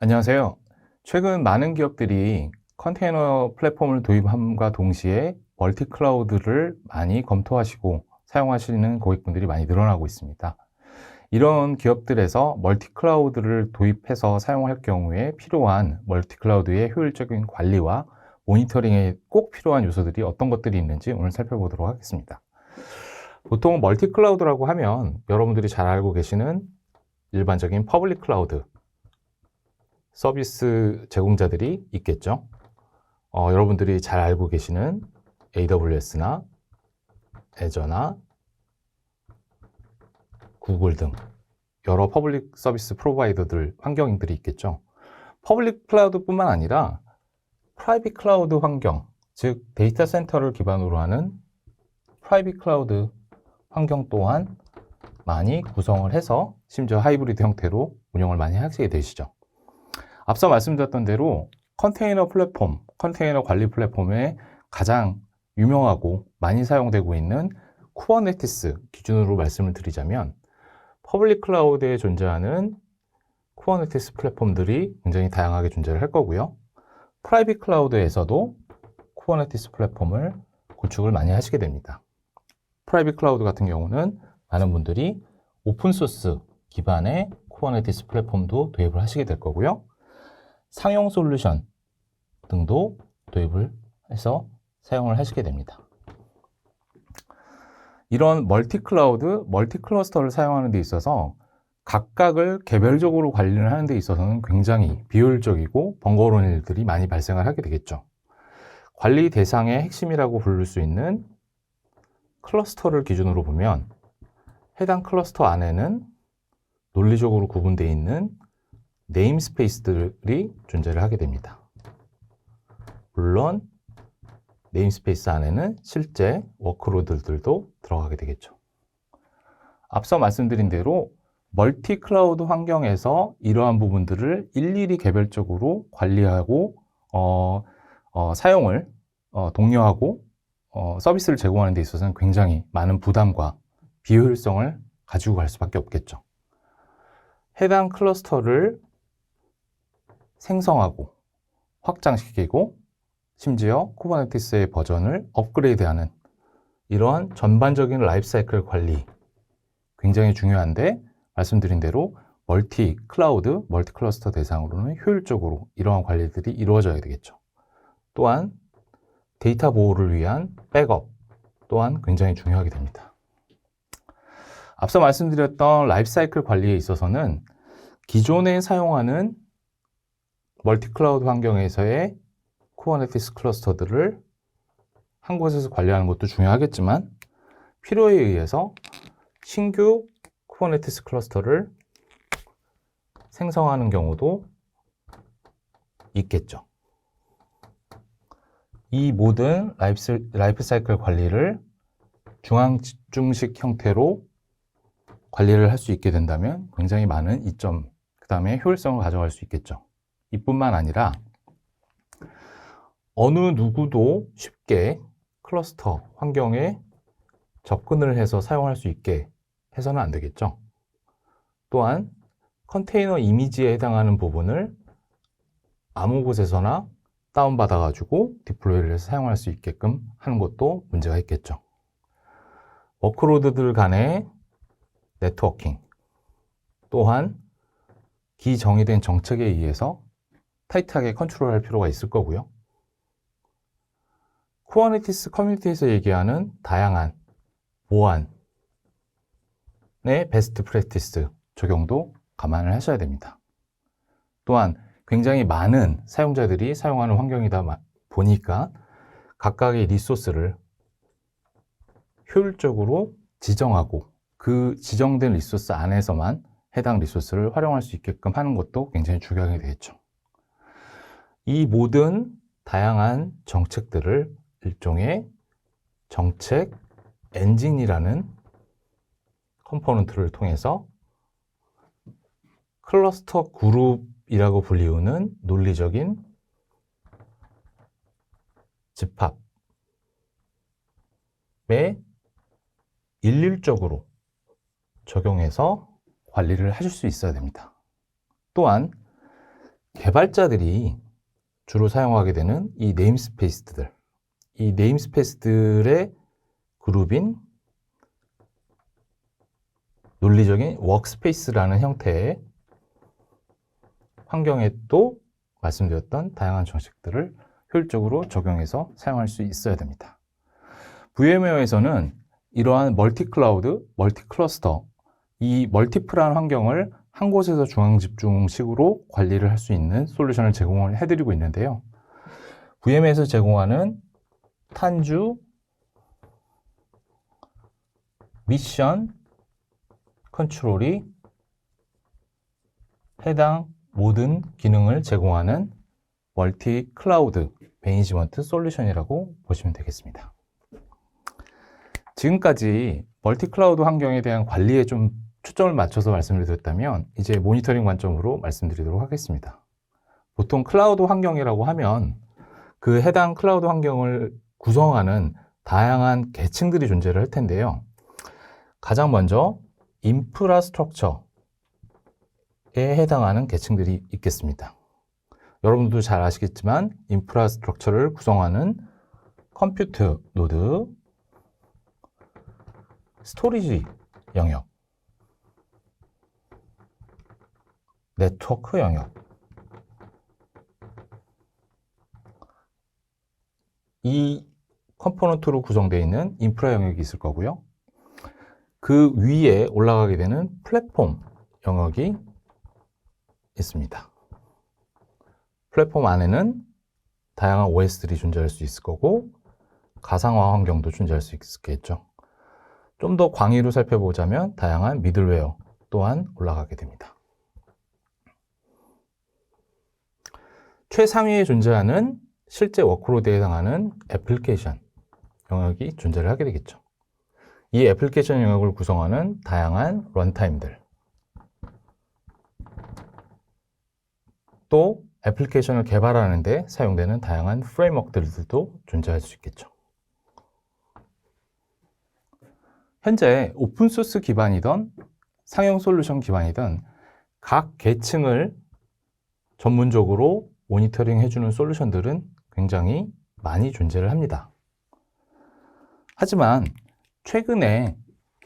안녕하세요. 최근 많은 기업들이 컨테이너 플랫폼을 도입함과 동시에 멀티 클라우드를 많이 검토하시고 사용하시는 고객분들이 많이 늘어나고 있습니다. 이런 기업들에서 멀티 클라우드를 도입해서 사용할 경우에 필요한 멀티 클라우드의 효율적인 관리와 모니터링에 꼭 필요한 요소들이 어떤 것들이 있는지 오늘 살펴보도록 하겠습니다. 보통 멀티 클라우드라고 하면 여러분들이 잘 알고 계시는 일반적인 퍼블릭 클라우드 서비스 제공자들이 있겠죠. 여러분들이 잘 알고 계시는 AWS나 애저나 구글 등 여러 퍼블릭 서비스 프로바이더들 환경들이 있겠죠. 퍼블릭 클라우드뿐만 아니라 프라이빗 클라우드 환경, 즉 데이터 센터를 기반으로 하는 프라이빗 클라우드 환경 또한 많이 구성을 해서 심지어 하이브리드 형태로 운영을 많이 하시게 되시죠. 앞서 말씀드렸던 대로 컨테이너 플랫폼, 컨테이너 관리 플랫폼에 가장 유명하고 많이 사용되고 있는 쿠버네티스 기준으로 말씀을 드리자면 퍼블릭 클라우드에 존재하는 쿠버네티스 플랫폼들이 굉장히 다양하게 존재를 할 거고요. 프라이빗 클라우드에서도 쿠버네티스 플랫폼을 구축을 많이 하시게 됩니다. 프라이빗 클라우드 같은 경우는 많은 분들이 오픈소스 기반의 쿠버네티스 플랫폼도 도입을 하시게 될 거고요. 상용 솔루션 등도 도입을 해서 사용을 하시게 됩니다. 이런 멀티 클라우드, 멀티 클러스터를 사용하는 데 있어서 각각을 개별적으로 관리를 하는 데 있어서는 굉장히 비효율적이고 번거로운 일들이 많이 발생을 하게 되겠죠. 관리 대상의 핵심이라고 부를 수 있는 클러스터를 기준으로 보면 해당 클러스터 안에는 논리적으로 구분되어 있는 네임스페이스들이 존재를 하게 됩니다. 물론 네임스페이스 안에는 실제 워크로드들도 들어가게 되겠죠. 앞서 말씀드린 대로 멀티 클라우드 환경에서 이러한 부분들을 일일이 개별적으로 관리하고 사용을 독려하고 서비스를 제공하는 데 있어서는 굉장히 많은 부담과 비효율성을 가지고 갈 수밖에 없겠죠. 해당 클러스터를 생성하고 확장시키고 심지어 쿠버네티스의 버전을 업그레이드하는 이러한 전반적인 라이프 사이클 관리 굉장히 중요한데 말씀드린 대로 멀티 클라우드, 멀티 클러스터 대상으로는 효율적으로 이러한 관리들이 이루어져야 되겠죠. 또한 데이터 보호를 위한 백업 또한 굉장히 중요하게 됩니다. 앞서 말씀드렸던 라이프 사이클 관리에 있어서는 기존에 사용하는 멀티 클라우드 환경에서의 쿠버네티스 클러스터들을 한 곳에서 관리하는 것도 중요하겠지만 필요에 의해서 신규 쿠버네티스 클러스터를 생성하는 경우도 있겠죠. 이 모든 라이프 사이클 관리를 중앙 집중식 형태로 관리를 할 수 있게 된다면 굉장히 많은 이점, 그 다음에 효율성을 가져갈 수 있겠죠. 이뿐만 아니라 어느 누구도 쉽게 클러스터 환경에 접근을 해서 사용할 수 있게 해서는 안 되겠죠. 또한 컨테이너 이미지에 해당하는 부분을 아무 곳에서나 다운받아 가지고 디플로이를 해서 사용할 수 있게끔 하는 것도 문제가 있겠죠. 워크로드들 간의 네트워킹 또한 기정의된 정책에 의해서 타이트하게 컨트롤할 필요가 있을 거고요. 쿠버네티스 커뮤니티에서 얘기하는 다양한 보안의 베스트 프랙티스 적용도 감안을 하셔야 됩니다. 또한 굉장히 많은 사용자들이 사용하는 환경이다 보니까 각각의 리소스를 효율적으로 지정하고 그 지정된 리소스 안에서만 해당 리소스를 활용할 수 있게끔 하는 것도 굉장히 중요하게 되겠죠. 이 모든 다양한 정책들을 일종의 정책 엔진이라는 컴포넌트를 통해서 클러스터 그룹이라고 불리우는 논리적인 집합에 일률적으로 적용해서 관리를 하실 수 있어야 됩니다. 또한 개발자들이 주로 사용하게 되는 이 네임스페이스들의 그룹인 논리적인 워크스페이스라는 형태의 환경에 또 말씀드렸던 다양한 정책들을 효율적으로 적용해서 사용할 수 있어야 됩니다. VMware에서는 이러한 멀티클라우드, 멀티클러스터, 이 멀티플한 환경을 한 곳에서 중앙집중식으로 관리를 할 수 있는 솔루션을 제공을 해드리고 있는데요. VMware에서 제공하는 탄주 미션 컨트롤이 해당 모든 기능을 제공하는 멀티 클라우드 매니지먼트 솔루션이라고 보시면 되겠습니다. 지금까지 멀티 클라우드 환경에 대한 관리에 좀 초점을 맞춰서 말씀을 드렸다면 이제 모니터링 관점으로 말씀드리도록 하겠습니다. 보통 클라우드 환경이라고 하면 그 해당 클라우드 환경을 구성하는 다양한 계층들이 존재를 할 텐데요. 가장 먼저 인프라스트럭처에 해당하는 계층들이 있겠습니다. 여러분들도 잘 아시겠지만 인프라스트럭처를 구성하는 컴퓨트 노드, 스토리지 영역, 네트워크 영역, 이 컴포넌트로 구성되어 있는 인프라 영역이 있을 거고요. 그 위에 올라가게 되는 플랫폼 영역이 있습니다. 플랫폼 안에는 다양한 OS들이 존재할 수 있을 거고 가상화 환경도 존재할 수 있겠죠. 좀 더 광의로 살펴보자면 다양한 미들웨어 또한 올라가게 됩니다. 최상위에 존재하는 실제 워크로드에 해당하는 애플리케이션 영역이 존재를 하게 되겠죠. 이 애플리케이션 영역을 구성하는 다양한 런타임들, 또 애플리케이션을 개발하는 데 사용되는 다양한 프레임워크들도 존재할 수 있겠죠. 현재 오픈소스 기반이던 상용 솔루션 기반이던 각 계층을 전문적으로 모니터링 해주는 솔루션들은 굉장히 많이 존재를 합니다. 하지만 최근에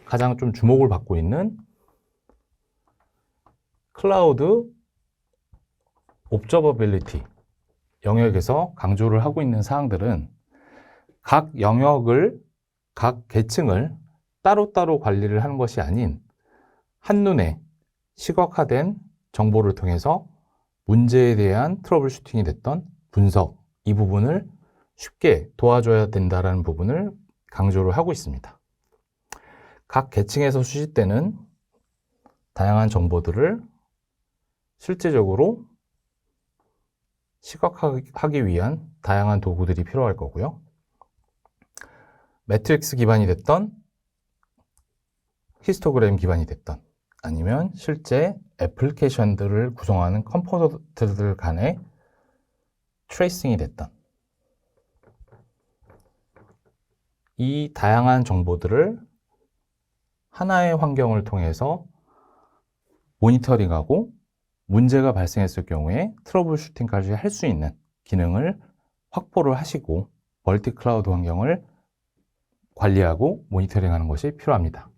가장 좀 주목을 받고 있는 클라우드 옵저버빌리티 영역에서 강조를 하고 있는 사항들은 각 영역을, 각 계층을 따로따로 관리를 하는 것이 아닌 한눈에 시각화된 정보를 통해서 문제에 대한 트러블 슈팅이 됐던 분석, 이 부분을 쉽게 도와줘야 된다는 부분을 강조를 하고 있습니다. 각 계층에서 수집되는 다양한 정보들을 실제적으로 시각화하기 위한 다양한 도구들이 필요할 거고요. 매트릭스 기반이 됐던 히스토그램 기반이 됐던 아니면 실제 애플리케이션들을 구성하는 컴포넌트들 간의 트레이싱이 됐던 이 다양한 정보들을 하나의 환경을 통해서 모니터링하고 문제가 발생했을 경우에 트러블 슈팅까지 할 수 있는 기능을 확보를 하시고 멀티 클라우드 환경을 관리하고 모니터링하는 것이 필요합니다.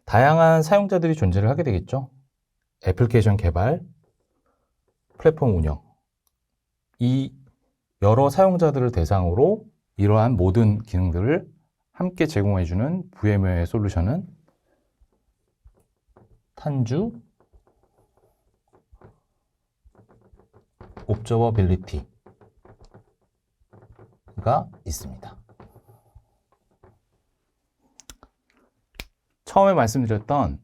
다양한 사용자들이 존재를 하게 되겠죠. 애플리케이션 개발, 플랫폼 운영, 이 여러 사용자들을 대상으로 이러한 모든 기능들을 함께 제공해주는 VMware 솔루션은 탄주 옵저버빌리티가 있습니다. 처음에 말씀드렸던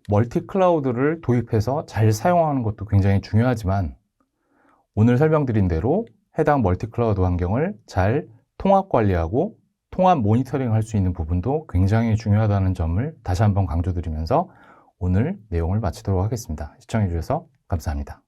멀티 클라우드를 도입해서 잘 사용하는 것도 굉장히 중요하지만 오늘 설명드린 대로 해당 멀티 클라우드 환경을 잘 통합 관리하고 통합 모니터링 할 수 있는 부분도 굉장히 중요하다는 점을 다시 한번 강조드리면서 오늘 내용을 마치도록 하겠습니다. 시청해 주셔서 감사합니다.